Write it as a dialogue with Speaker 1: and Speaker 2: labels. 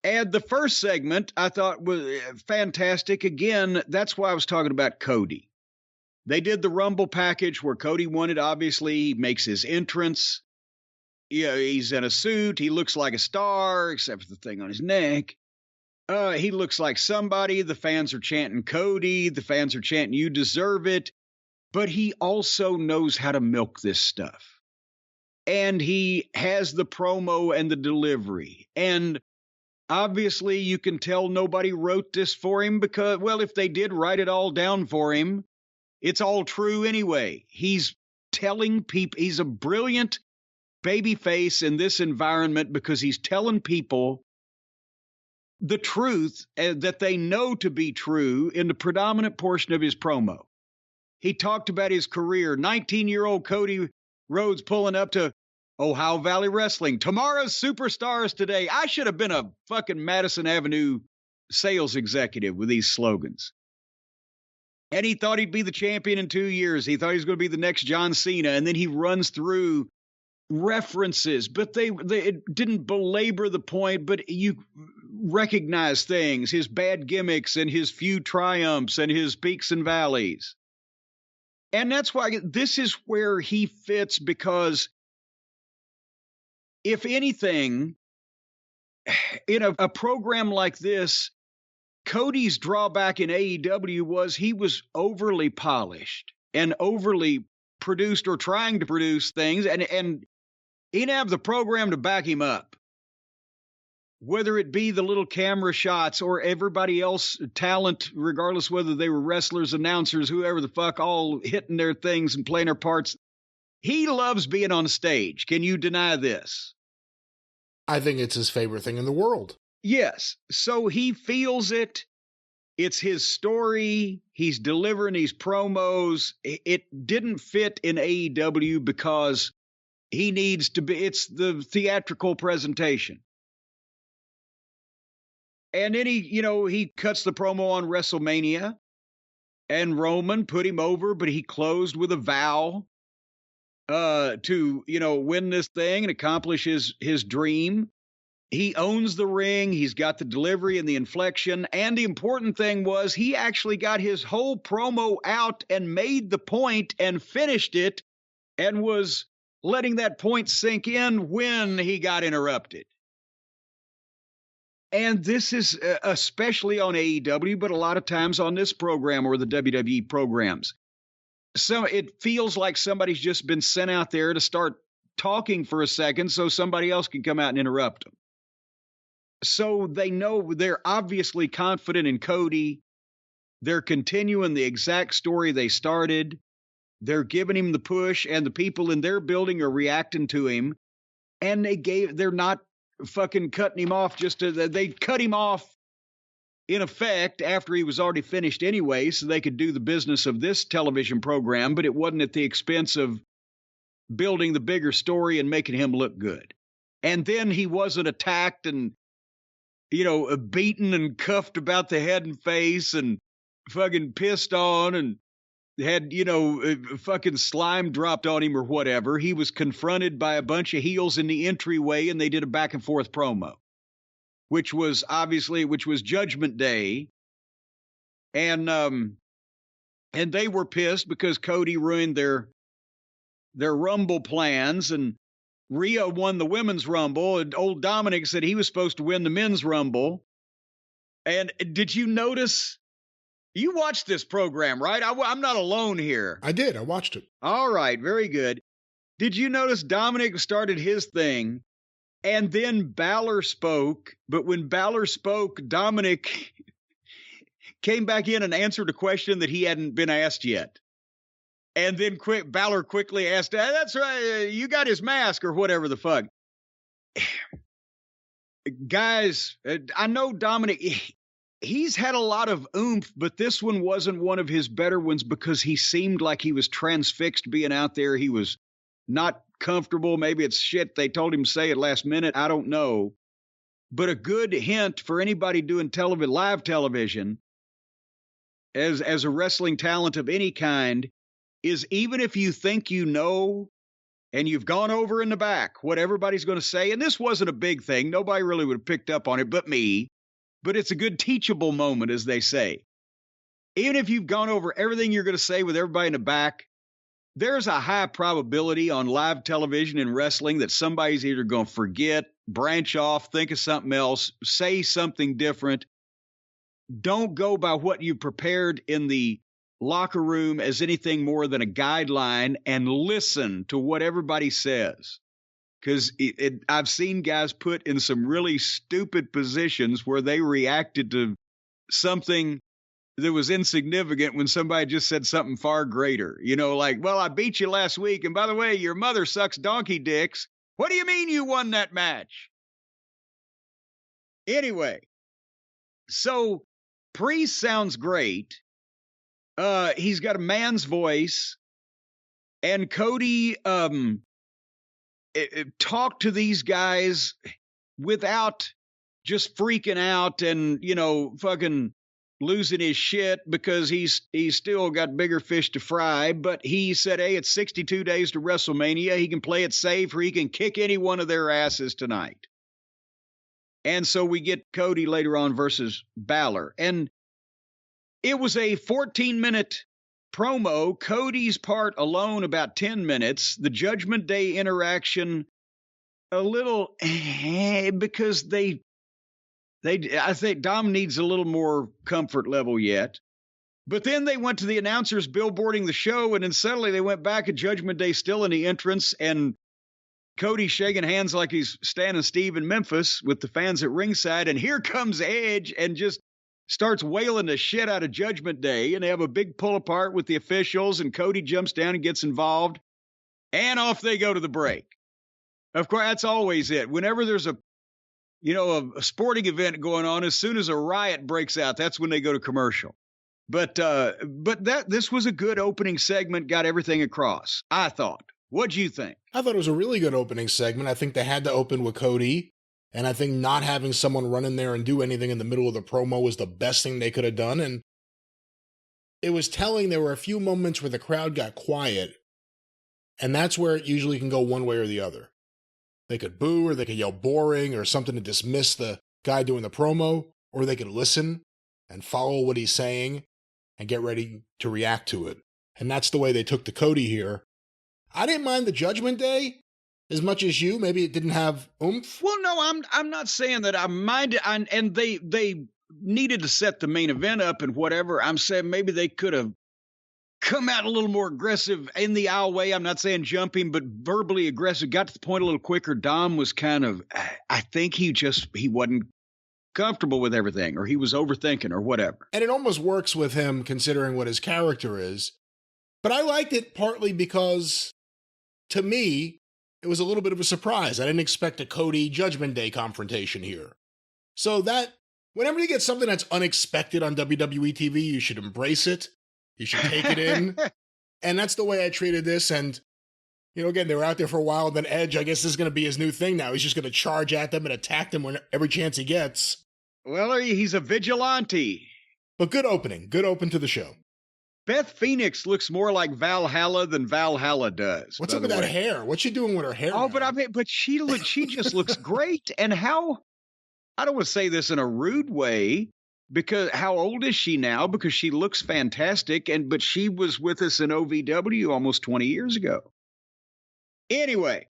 Speaker 1: And the first segment I thought was fantastic. Again, that's why I was talking about Cody. They did the Rumble package where Cody won it. Obviously, he makes his entrance. Yeah, he's in a suit. He looks like a star, except for the thing on his neck. He looks like somebody. The fans are chanting Cody. The fans are chanting, "You deserve it." But he also knows how to milk this stuff. And he has the promo and the delivery. And obviously, you can tell nobody wrote this for him because, well, if they did write it all down for him, it's all true anyway. He's telling people he's a brilliant babyface in this environment because he's telling people the truth that they know to be true in the predominant portion of his promo. He talked about his career. 19-year-old Cody Rhodes pulling up to Ohio Valley Wrestling. Tomorrow's superstars today. I should have been a fucking Madison Avenue sales executive with these slogans. And he thought he'd be the champion in 2 years. He thought he was going to be the next John Cena. And then he runs through references, but they it didn't belabor the point, but you recognize things, his bad gimmicks and his few triumphs and his peaks and valleys. And that's why this is where he fits, because if anything, in a program like this, Cody's drawback in AEW was he was overly polished and overly produced or trying to produce things, and he didn't have the program to back him up. Whether it be the little camera shots or everybody else talent, regardless whether they were wrestlers, announcers, whoever the fuck, all hitting their things and playing their parts. He loves being on stage. Can you deny this?
Speaker 2: I think it's his favorite thing in the world.
Speaker 1: Yes. So he feels it. It's his story. He's delivering these promos. It didn't fit in AEW because he needs to be, it's the theatrical presentation. And then he cuts the promo on WrestleMania, and Roman put him over, but he closed with a vow to, win this thing and accomplish his dream. He owns the ring. He's got the delivery and the inflection. And the important thing was he actually got his whole promo out and made the point and finished it and was letting that point sink in when he got interrupted. And this is especially on AEW, but a lot of times on this program or the WWE programs. So it feels like somebody's just been sent out there to start talking for a second so somebody else can come out and interrupt them. So they know they're obviously confident in Cody. They're continuing the exact story they started. They're giving him the push, and the people in their building are reacting to him. And they're not fucking cutting him off they cut him off in effect after he was already finished anyway, so they could do the business of this television program, but it wasn't at the expense of building the bigger story and making him look good. And then he wasn't attacked and, beaten and cuffed about the head and face and fucking pissed on and had, fucking slime dropped on him or whatever. He was confronted by a bunch of heels in the entryway, and they did a back and forth promo, which was Judgment Day. And they were pissed because Cody ruined their Rumble plans, and Rhea won the women's Rumble, and old Dominic said he was supposed to win the men's Rumble. And did you notice? You watched this program, right? I'm not alone here.
Speaker 2: I did. I watched it.
Speaker 1: All right. Very good. Did you notice Dominic started his thing and then Balor spoke? But when Balor spoke, Dominic came back in and answered a question that he hadn't been asked yet. And then Balor quickly asked, "That's right. You got his mask," or whatever the fuck. Guys, I know Dominic, he's had a lot of oomph, but this one wasn't one of his better ones because he seemed like he was transfixed being out there. He was not comfortable. Maybe it's shit they told him to say at last minute. I don't know. But a good hint for anybody doing live television as a wrestling talent of any kind is, even if you think you know and you've gone over in the back what everybody's going to say. And this wasn't a big thing. Nobody really would have picked up on it but me. But it's a good teachable moment, as they say. Even if you've gone over everything you're going to say with everybody in the back, there's a high probability on live television and wrestling that somebody's either going to forget, branch off, think of something else, say something different. Don't go by what you prepared in the locker room as anything more than a guideline, and listen to what everybody says. Because I've seen guys put in some really stupid positions where they reacted to something that was insignificant when somebody just said something far greater. You know, like, well, I beat you last week, and by the way, your mother sucks donkey dicks. What do you mean you won that match? Anyway, so Priest sounds great. He's got a man's voice, and Cody talked to these guys without just freaking out and, you know, fucking losing his shit, because he's still got bigger fish to fry. But he said, hey, it's 62 days to WrestleMania. He can play it safe, or he can kick any one of their asses tonight. And so we get Cody later on versus Balor. And it was a 14-minute promo. Cody's part alone about 10 minutes. The Judgment Day interaction a little because I think Dom needs a little more comfort level yet. But then they went to the announcers billboarding the show, and then suddenly they went back at Judgment Day still in the entrance, and Cody shaking hands like he's Stan and Steve in Memphis with the fans at ringside, and here comes Edge and just starts wailing the shit out of Judgment Day, and they have a big pull apart with the officials, and Cody jumps down and gets involved, and off they go to the break. Of course, that's always it. Whenever there's a sporting event going on, as soon as a riot breaks out, that's when they go to commercial. But this was a good opening segment, got everything across, I thought. What'd you think?
Speaker 2: I thought it was a really good opening segment. I think they had to open with Cody, and I think not having someone run in there and do anything in the middle of the promo was the best thing they could have done. And it was telling there were a few moments where the crowd got quiet, and that's where it usually can go one way or the other. They could boo, or they could yell boring or something to dismiss the guy doing the promo, or they could listen and follow what he's saying and get ready to react to it. And that's the way they took to Cody here. I didn't mind the Judgment Day as much as you. Maybe it didn't have oomph.
Speaker 1: Well, no, I'm not saying that I minded, and they needed to set the main event up and whatever. I'm saying maybe they could have come out a little more aggressive in the aisleway. I'm not saying jumping, but verbally aggressive. Got to the point a little quicker. Dom was kind of, I think he wasn't comfortable with everything, or he was overthinking or whatever.
Speaker 2: And it almost works with him considering what his character is. But I liked it partly because, to me, it was a little bit of a surprise. I didn't expect a Cody Judgment Day confrontation here. So that, whenever you get something that's unexpected on WWE TV, you should embrace it. You should take it in. And that's the way I treated this. And, you know, again, they were out there for a while. Then Edge, I guess, is going to be his new thing now. He's just going to charge at them and attack them every chance he gets.
Speaker 1: Well, he's a vigilante.
Speaker 2: But good opening. Good open to the show.
Speaker 1: Beth Phoenix looks more like Valhalla than Valhalla does.
Speaker 2: What's up with that hair? What's she doing with her hair?
Speaker 1: Oh,
Speaker 2: now?
Speaker 1: but she just looks great. And how, I don't want to say this in a rude way, because how old is she now? Because she looks fantastic, but she was with us in OVW almost 20 years ago. Anyway,